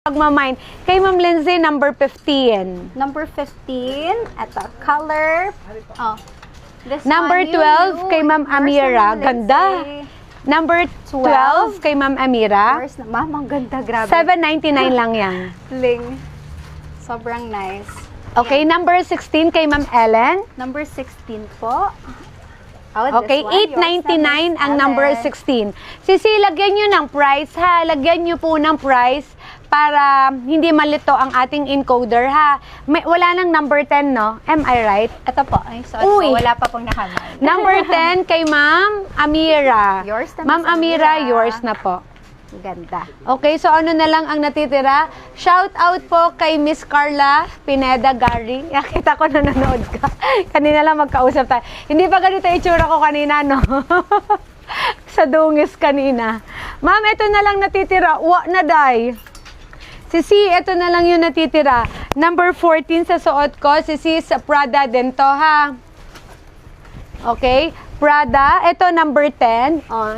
Pagmamine. Kay Ma'am Lindsay, number 15. Number 15, ito, color. Oh, this Number one, 12, kay Ma'am Yours Amira. naman, Ganda. Lindsay. Number 12, kay Ma'am Amira. Yours na, ma'am, ang ganda, grabe. $7.99 lang yan. Bling. Sobrang nice. Okay, number 16, kay Ma'am Ellen. Number 16 po. Oh, Okay, this one, yours na, $8.99 Miss ang number Ellen. 16. Sisi, lagyan nyo ng price ha. Lagyan nyo po ng price para hindi malito ang ating encoder ha. Wala nang number 10, no? Am I right? Ito po, ay suot Uy. ko. Wala pa pong nakamal. Number 10 kay Ma'am Amira. Yours na, Ma'am Miss Amira, Amira. yours na po. Ganda. Okay, so ano na lang ang natitira? Shout out po kay Miss Carla Pineda Garing. Nakita ko na nanood ka. Kanina lang magkausap tayo. Hindi pa ganito itsura ko kanina, no? Sa dungis kanina. Ma'am, ito na lang natitira. Na day. Sisi, ito na lang yung natitira. Number 14 sa suot ko. Sisi, sa Prada din to, ha? Okay? Prada, ito number 10. Oh,